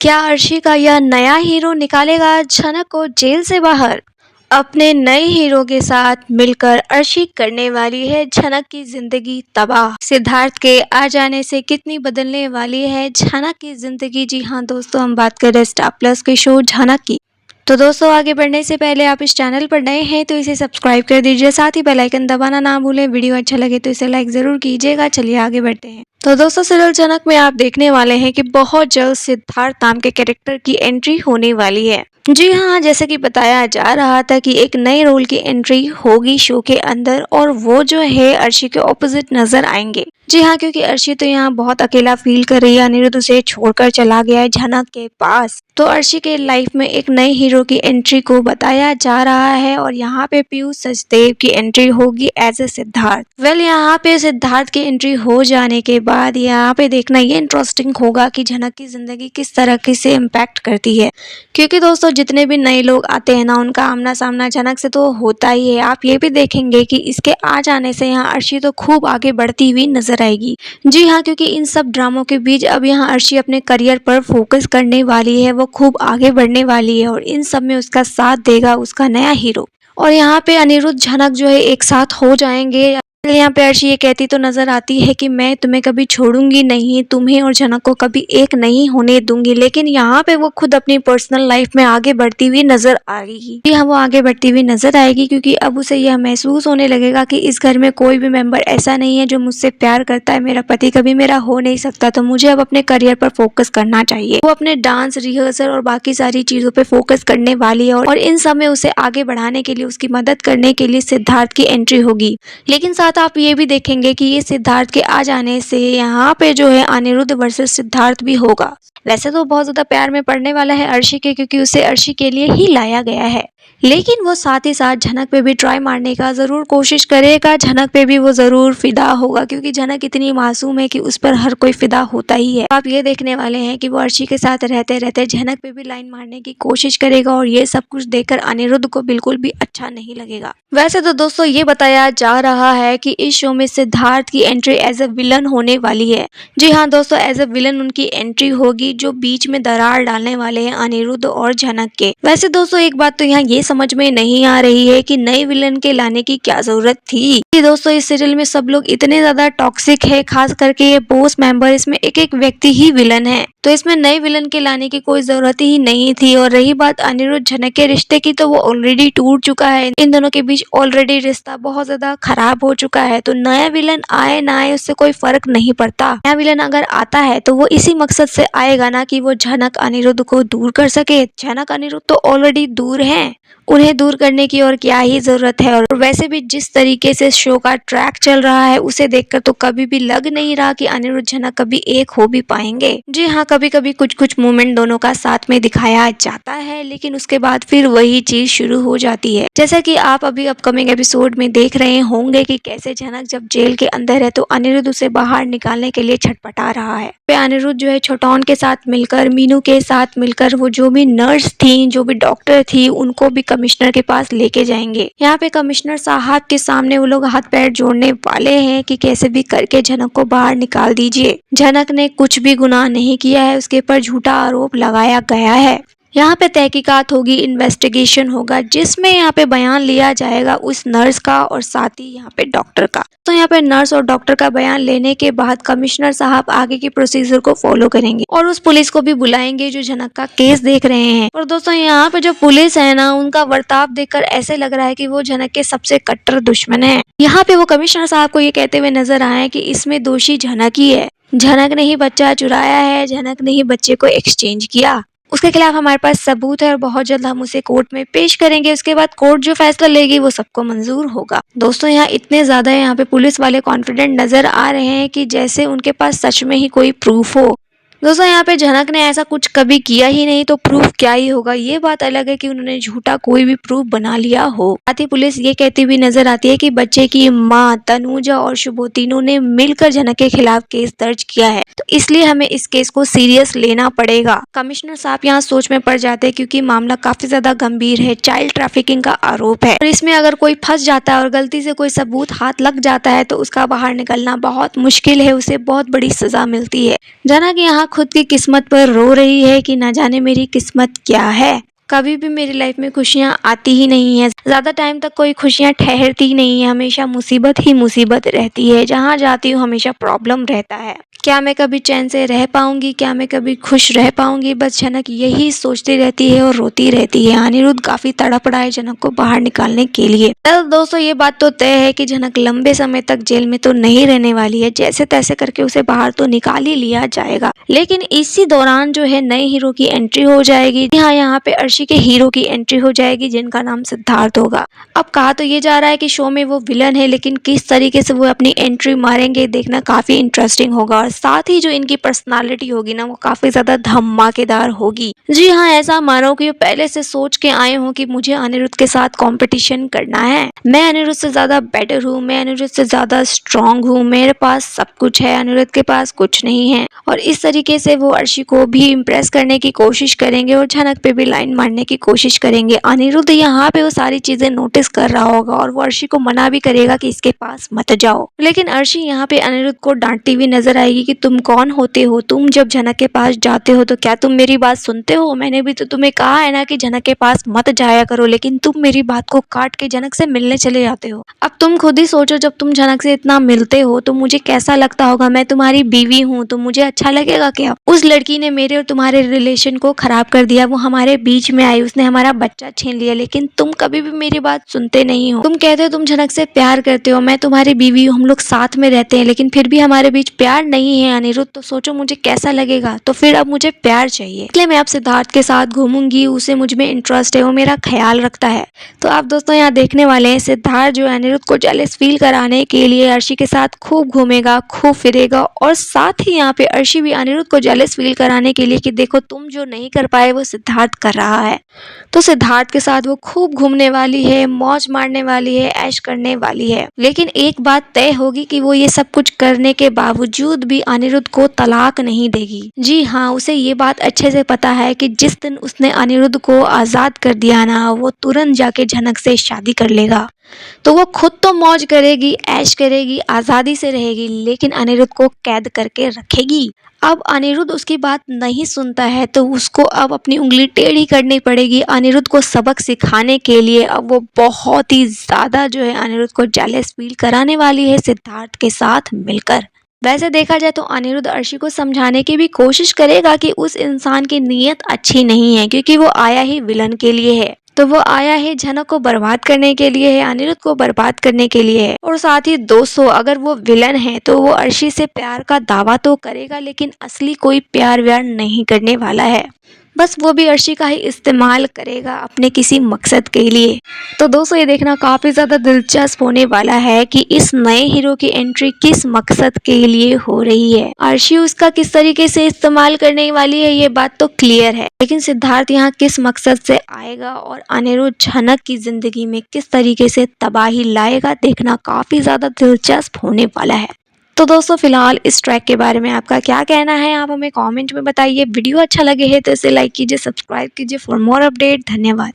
क्या अर्शी का यह नया हीरो निकालेगा झनक को जेल से बाहर? अपने नए हीरो के साथ मिलकर अर्शी करने वाली है झनक की जिंदगी तबाह। सिद्धार्थ के आ जाने से कितनी बदलने वाली है झनक की जिंदगी। जी हाँ दोस्तों, हम बात कर रहे हैं स्टार प्लस के शो झनक की। तो दोस्तों, आगे बढ़ने से पहले आप इस चैनल पर नए हैं तो इसे सब्सक्राइब कर दीजिए, साथ ही बेल आइकन दबाना ना भूलें। वीडियो अच्छा लगे तो इसे लाइक जरूर कीजिएगा। चलिए आगे बढ़ते हैं। तो दोस्तों, सीरियल झनक में आप देखने वाले हैं कि बहुत जल्द सिद्धार्थ नाम के कैरेक्टर की एंट्री होने वाली है। जी हाँ, जैसे कि बताया जा रहा था कि एक नए रोल की एंट्री होगी शो के अंदर, और वो जो है अर्शी के ऑपोजिट नजर आएंगे। जी हाँ, क्योंकि अर्शी तो यहाँ बहुत अकेला फील कर रही है, अनिरुद्ध उसे छोड़कर चला गया है झनक के पास। तो अर्शी के लाइफ में एक नए हीरो की एंट्री को बताया जा रहा है, और यहाँ पे पीयूष सचदेव की एंट्री होगी एज ए सिद्धार्थ। यहाँ पे सिद्धार्थ की एंट्री हो जाने के बाद यहाँ पे देखना ये इंटरेस्टिंग होगा कि झनक की जिंदगी किस तरह से इम्पैक्ट करती है। क्योंकि दोस्तों, जितने भी नए लोग आते हैं ना, उनका आमना सामना झनक से तो होता ही है। आप ये भी देखेंगे कि इसके आ जाने से यहाँ अर्शी तो खूब आगे बढ़ती हुई नजर आएगी। जी हाँ, क्योंकि इन सब ड्रामों के बीच अब यहाँ अर्शी अपने करियर पर फोकस करने वाली है, वो खूब आगे बढ़ने वाली है, और इन सब में उसका साथ देगा उसका नया हीरो। और यहाँ पे अनिरुद्ध झनक जो है एक साथ हो जाएंगे। यहाँ पे अर्शी ये कहती तो नजर आती है कि मैं तुम्हें कभी छोड़ूंगी नहीं, तुम्हें और झनक को कभी एक नहीं होने दूंगी। लेकिन यहाँ पे वो खुद अपनी पर्सनल लाइफ में आगे बढ़ती हुई नजर आएगी। जी हाँ, वो आगे बढ़ती हुई नजर आएगी, क्योंकि अब उसे यह महसूस होने लगेगा कि इस घर में कोई भी मेंबर ऐसा नहीं है जो मुझसे प्यार करता है। मेरा पति कभी मेरा हो नहीं सकता, तो मुझे अब अपने करियर पर फोकस करना चाहिए। वो अपने डांस रिहर्सल और बाकी सारी चीजों पे फोकस करने वाली है, और इन सब में उसे आगे बढ़ाने के लिए, उसकी मदद करने के लिए सिद्धार्थ की एंट्री होगी। लेकिन साथ आप ये भी देखेंगे कि ये सिद्धार्थ के आ जाने से यहाँ पे जो है अनिरुद्ध वर्सेस सिद्धार्थ भी होगा। वैसे तो बहुत ज्यादा प्यार में पड़ने वाला है अर्शी के, क्योंकि उसे अर्शी के लिए ही लाया गया है। लेकिन वो साथ ही साथ झनक पे भी ट्राई मारने का जरूर कोशिश करेगा। झनक पे भी वो जरूर फिदा होगा, क्योंकि झनक इतनी मासूम है कि उस पर हर कोई फिदा होता ही है। आप ये देखने वाले हैं कि वो अर्शी के साथ रहते रहते झनक पे भी लाइन मारने की कोशिश करेगा, और ये सब कुछ देखकर अनिरुद्ध को बिल्कुल भी अच्छा नहीं लगेगा। वैसे तो दोस्तों, ये बताया जा रहा है कि इस शो में सिद्धार्थ की एंट्री एज ए विलन होने वाली है। जी हाँ दोस्तों, एज ए विलन उनकी एंट्री होगी, जो बीच में दरार डालने वाले हैं अनिरुद्ध और झनक के। वैसे दोस्तों, एक बात तो यहाँ ये समझ में नहीं आ रही है कि नए विलन के लाने की क्या जरूरत थी। दोस्तों, इस सीरियल में सब लोग इतने ज्यादा टॉक्सिक है, खास करके ये बॉस मेंबर, इसमें एक एक व्यक्ति ही विलन है, तो इसमें नए विलन के लाने की कोई जरूरत ही नहीं थी। और रही बात अनिरुद्ध झनक के रिश्ते की, तो वो ऑलरेडी टूट चुका है। इन दोनों के बीच ऑलरेडी रिश्ता बहुत ज्यादा खराब हो चुका है, तो नया विलन आए ना आए उससे कोई फर्क नहीं पड़ता। नया विलन अगर आता है तो वो इसी मकसद से आएगा ना कि वो झनक अनिरुद्ध को दूर कर सके। झनक अनिरुद्ध तो ऑलरेडी दूर हैं, उन्हें दूर करने की और क्या ही जरूरत है। और वैसे भी जिस तरीके से शो का ट्रैक चल रहा है, उसे देखकर तो कभी भी लग नहीं रहा कि अनिरुद्ध झनक कभी एक हो भी पाएंगे। जी हाँ, कभी कभी कुछ कुछ मोमेंट दोनों का साथ में दिखाया जाता है, लेकिन उसके बाद फिर वही चीज शुरू हो जाती है। जैसा कि आप अभी अपकमिंग एपिसोड में देख रहे होंगे कि कैसे झनक जब जेल के अंदर है तो अनिरुद्ध उसे बाहर निकालने के लिए छटपटा रहा है। अनिरुद्ध जो है छोटौन के साथ मिलकर, मीनू के साथ मिलकर, वो जो भी नर्स थी, जो भी डॉक्टर थी, उनको भी कमिश्नर के पास लेके जाएंगे। यहाँ पे कमिश्नर साहब के सामने वो लोग हाथ पैर जोड़ने वाले हैं कि कैसे भी करके झनक को बाहर निकाल दीजिए। झनक ने कुछ भी गुनाह नहीं किया है, उसके ऊपर झूठा आरोप लगाया गया है। यहाँ पे तहकीकात होगी, इन्वेस्टिगेशन होगा, जिसमें यहाँ पे बयान लिया जाएगा उस नर्स का और साथ ही यहाँ पे डॉक्टर का। तो यहाँ पे नर्स और डॉक्टर का बयान लेने के बाद कमिश्नर साहब आगे की प्रोसीजर को फॉलो करेंगे, और उस पुलिस को भी बुलाएंगे जो झनक का केस देख रहे हैं। और दोस्तों, यहाँ पे जो पुलिस है ना, उनका बर्ताव देखकर ऐसे लग रहा है कि वो झनक के सबसे कट्टर दुश्मन है। यहाँ पे वो कमिश्नर साहब को ये कहते हुए नजर आए कि इसमें दोषी झनक ही है, झनक ने ही बच्चा चुराया है, झनक ने ही बच्चे को एक्सचेंज किया, उसके खिलाफ हमारे पास सबूत है और बहुत जल्द हम उसे कोर्ट में पेश करेंगे। उसके बाद कोर्ट जो फैसला लेगी वो सबको मंजूर होगा। दोस्तों, यहाँ इतने ज्यादा यहाँ पे पुलिस वाले कॉन्फिडेंट नजर आ रहे हैं कि जैसे उनके पास सच में ही कोई प्रूफ हो। दोस्तों, यहाँ पे झनक ने ऐसा कुछ कभी किया ही नहीं, तो प्रूफ क्या ही होगा। ये बात अलग है कि उन्होंने झूठा कोई भी प्रूफ बना लिया हो। साथ ही पुलिस ये कहती हुई नजर आती है कि बच्चे की माँ तनुजा और शुभो तीनों ने मिलकर झनक के खिलाफ केस दर्ज किया है, तो इसलिए हमें इस केस को सीरियस लेना पड़ेगा। कमिश्नर साहब यहाँ सोच में पड़ जाते हैं, क्योंकि मामला काफी ज्यादा गंभीर है, चाइल्ड ट्रैफिकिंग का आरोप है, और इसमें अगर कोई फंस जाता है और गलती से कोई सबूत हाथ लग जाता है तो उसका बाहर निकलना बहुत मुश्किल है, उसे बहुत बड़ी सजा मिलती है। झनक यहाँ खुद की किस्मत पर रो रही है कि ना जाने मेरी किस्मत क्या है। कभी भी मेरी लाइफ में खुशियाँ आती ही नहीं है, ज़्यादा टाइम तक कोई खुशियाँ ठहरती ही नहीं है, हमेशा मुसीबत ही मुसीबत रहती है, जहाँ जाती हूँ हमेशा प्रॉब्लम रहता है। क्या मैं कभी चैन से रह पाऊंगी, क्या मैं कभी खुश रह पाऊंगी, बस जनक यही सोचती रहती है और रोती रहती है। अनिरुद्ध काफी तड़प रहा है जनक को बाहर निकालने के लिए। दोस्तों ये बात तो तय है कि जनक लंबे समय तक जेल में तो नहीं रहने वाली है, जैसे तैसे करके उसे बाहर तो निकाल ही लिया जाएगा। लेकिन इसी दौरान जो है नए हीरो की एंट्री हो जाएगी। हाँ, यहाँ पे अर्शी के हीरो की एंट्री हो जाएगी जिनका नाम सिद्धार्थ होगा। अब कहा तो ये जा रहा है कि शो में वो विलन है, लेकिन किस तरीके से वो अपनी एंट्री मारेंगे देखना काफी इंटरेस्टिंग होगा। और साथ ही जो इनकी पर्सनालिटी होगी ना वो काफी ज्यादा धमाकेदार होगी। जी हाँ, ऐसा मानो कि वो पहले से सोच के आए हों कि मुझे अनिरुद्ध के साथ कंपटीशन करना है, मैं अनिरुद्ध से ज्यादा बेटर हूँ, मैं अनिरुद्ध से ज्यादा स्ट्रांग हूँ, मेरे पास सब कुछ है, अनिरुद्ध के पास कुछ नहीं है। और इस तरीके से वो अर्शी को भी इम्प्रेस करने की कोशिश करेंगे और झनक पे भी लाइन मारने की कोशिश करेंगे। अनिरुद्ध यहाँ पे वो सारी चीजें नोटिस कर रहा होगा और वो अर्शी को मना भी करेगा कि इसके पास मत जाओ। लेकिन अर्शी यहाँ पे अनिरुद्ध को डांटती हुई नजर आएगी कि तुम कौन होते हो, तुम जब झनक के पास जाते हो तो क्या तुम मेरी बात सुनते हो? मैंने भी तो तुम्हें कहा है ना कि झनक के पास मत जाया करो, लेकिन तुम मेरी बात को काट के झनक से मिलने चले जाते हो। अब तुम खुद ही सोचो, जब तुम झनक से इतना मिलते हो तो मुझे कैसा लगता होगा। मैं तुम्हारी बीवी हूँ तो मुझे अच्छा लगेगा क्या? उस लड़की ने मेरे और तुम्हारे रिलेशन को खराब कर दिया, वो हमारे बीच में आई, उसने हमारा बच्चा छीन लिया, लेकिन तुम कभी भी मेरी बात सुनते नहीं हो। तुम कहते हो तुम झनक से प्यार करते हो, मैं तुम्हारी बीवी हूँ, हम लोग साथ में रहते हैं, लेकिन फिर भी हमारे बीच प्यार नहीं है अनिरुद्ध। तो सोचो मुझे कैसा लगेगा। तो फिर अब मुझे प्यार चाहिए, इसलिए मैं अब सिद्धार्थ के साथ घूमूंगी, उसे मुझ में इंटरेस्ट है, वो मेरा ख्याल रखता है। तो आप दोस्तों यहाँ देखने वाले हैं सिद्धार्थ जो अनिरुद्ध को जेलस फील कराने के लिए अर्शी के साथ खूब घूमेगा, खूब फिरेगा, और साथ ही यहाँ पे अर्शी भी अनिरुद्ध को जेलस फील कराने के लिए कि देखो तुम जो नहीं कर पाए वो सिद्धार्थ कर रहा है। तो सिद्धार्थ के साथ वो खूब घूमने वाली है, मौज मारने वाली है, ऐश करने वाली है। लेकिन एक बात तय होगी कि वो ये सब कुछ करने के बावजूद भी अनिरुद्ध को तलाक नहीं देगी। जी हाँ, उसे ये बात अच्छे से पता है कि जिस दिन उसने अनिरुद्ध को आजाद कर दिया ना, वो तुरंत जाके झनक से शादी कर लेगा। तो वो खुद तो मौज करेगी, ऐश करेगी, आजादी से रहेगी, लेकिन अनिरुद्ध को कैद करके रखेगी। अब अनिरुद्ध उसकी बात नहीं सुनता है तो उसको अब अपनी उंगली टेढ़ी करनी पड़ेगी अनिरुद्ध को सबक सिखाने के लिए। अब वो बहुत ही ज्यादा जो है अनिरुद्ध को जेलस फील कराने वाली है सिद्धार्थ के साथ मिलकर। वैसे देखा जाए तो अनिरुद्ध अर्शी को समझाने की भी कोशिश करेगा कि उस इंसान की नीयत अच्छी नहीं है, क्योंकि वो आया ही विलन के लिए है। तो वो आया है झनक को बर्बाद करने के लिए है, अनिरुद्ध को बर्बाद करने के लिए है। और साथ ही दोस्तों अगर वो विलन है तो वो अर्शी से प्यार का दावा तो करेगा, लेकिन असली कोई प्यार व्यार नहीं करने वाला है, बस वो भी अर्शी का ही इस्तेमाल करेगा अपने किसी मकसद के लिए। तो दोस्तों ये देखना काफी ज्यादा दिलचस्प होने वाला है कि इस नए हीरो की एंट्री किस मकसद के लिए हो रही है। अर्शी उसका किस तरीके से इस्तेमाल करने वाली है ये बात तो क्लियर है, लेकिन सिद्धार्थ यहाँ किस मकसद से आएगा और अनिरुद्ध झनक की जिंदगी में किस तरीके से तबाही लाएगा, देखना काफी ज्यादा दिलचस्प होने वाला है। तो दोस्तों फिलहाल इस ट्रैक के बारे में आपका क्या कहना है, आप हमें कमेंट में बताइए। वीडियो अच्छा लगे है तो इसे लाइक कीजिए, सब्सक्राइब कीजिए फॉर मोर अपडेट। धन्यवाद।